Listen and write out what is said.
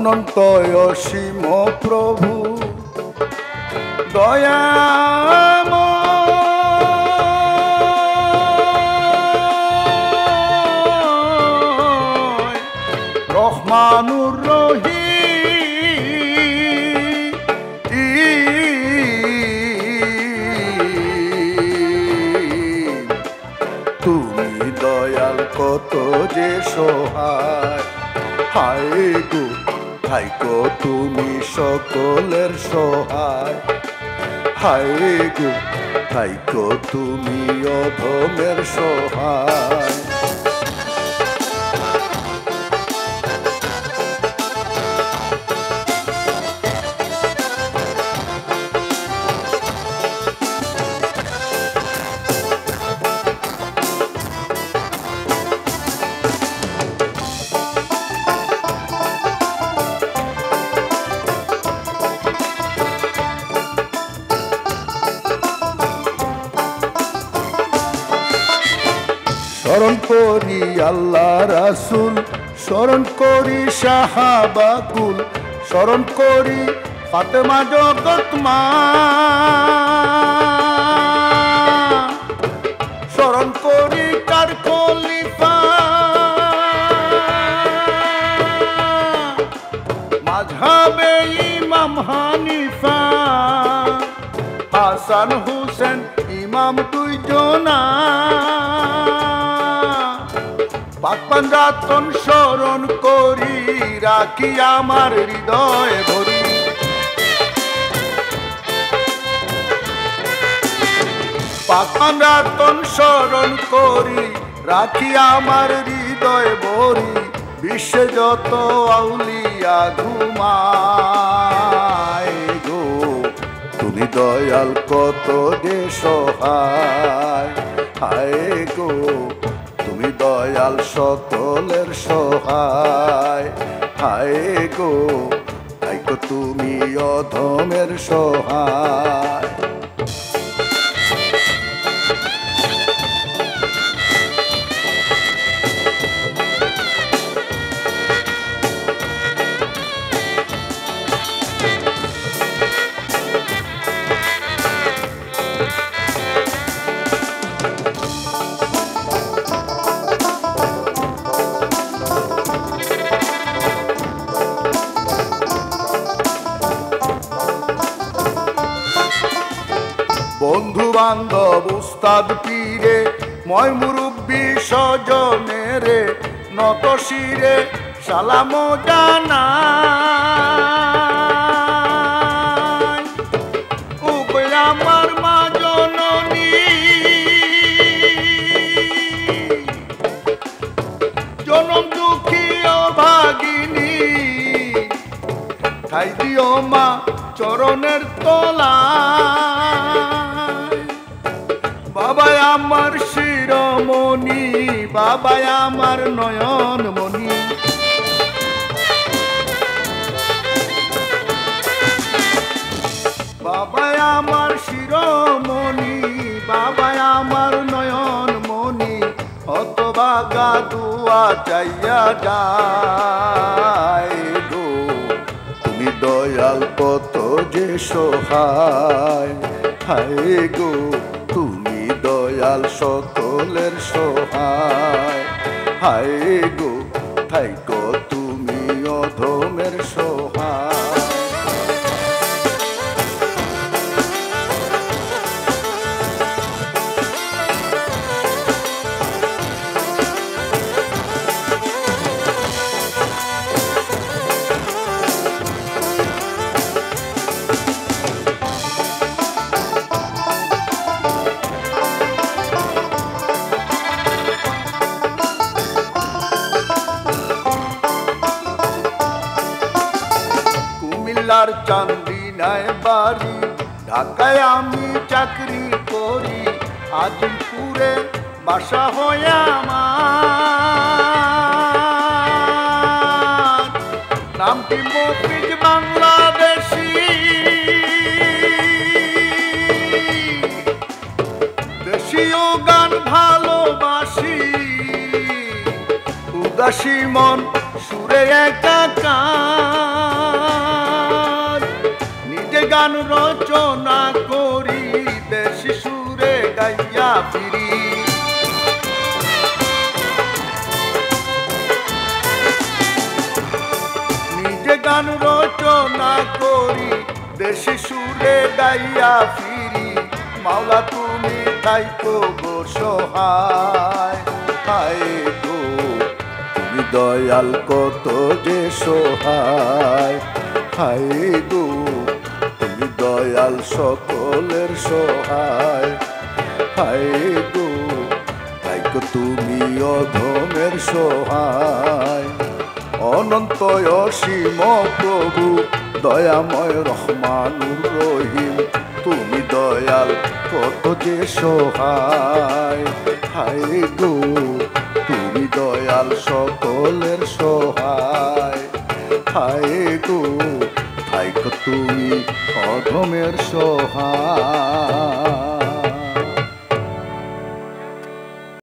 অনন্ত অসীম প্রভু দয়াময় রহমানুর রহিম তুমি দয়াল কত যে সহায় হায় গো থাইকো তুমি সকলের সহায় হায় গো থাইকো তুমি অধমের সহায় স্মরণ করি আল্লাহ রাসূল স্মরণ করি সাহাবাকুল স্মরণ করি ফাতেমা জগৎ মা স্মরণ করি কার খলিফা মাযহাবে ইমাম হানিফা হাসান হুসেন ইমাম দুইজনা পাক পাঞ্জাতন স্মরণ করি রাখি আমার হৃদয় ভরি পাক পাঞ্জাতন স্মরণ করি রাখি আমার হৃদয় ভরি বিশ্বে যত আউলিয়া ঘুমায় গো তুমি দয়াল কত যে সহায় হায় গো তুমি দয়াল সকলের সহায় হায় গো তাইকো তুমি অধমের সহায় বন্ধু বান্ধব উস্তাদ পীরে ময় মুরব্বী স্বজনেরে নত শিরে সালাম জানাই উপায় আমার মা জননী জনম দুঃখী অভাগিনী ঠাই দিও মা চরণের তলা বাবা আমার শিরোমণি বাবা আমার নয়নমণি বাবা আমার শিরোমণি বাবা আমার নয়নমণি হতভাগা দুয়া চাইয়া যায় গো তুমি দয়াল কত যে সহায় হায় গো তুমি দয়াল সকলের সহায় হায় গো থাইকো তুমি অধমের সহায় কুমিল্লার চান্দিনায় বাড়ি ঢাকায় আমি চাকরি করি আজিমপুরে বাসা হয় আমার নামটি মফিজ বাংলাদেশি দেশীয় গান ভালোবাসি উদাসী মন সুরে একাকার গান রচনা করি দেশি সুরে গাইয়া ফিরি নিজে গান রচনা করি দেশি সুরে গাইয়া ফিরি মাওলা তুমি তাইতো গো সহায় হায় গো তুমি দয়াল কত যে সহায় হায় গো তুমি দয়াল সকলের সহায় হায় গো তাইতো তুমি অধমের সহায় অনন্ত অসীম প্রভু দয়াময় রহমানুর রহিম তুমি দয়াল কত যে সহায় হায় গো তুমি দয়াল সকলের সহায় হায় গো হায় গো তুমি অধমের সহায়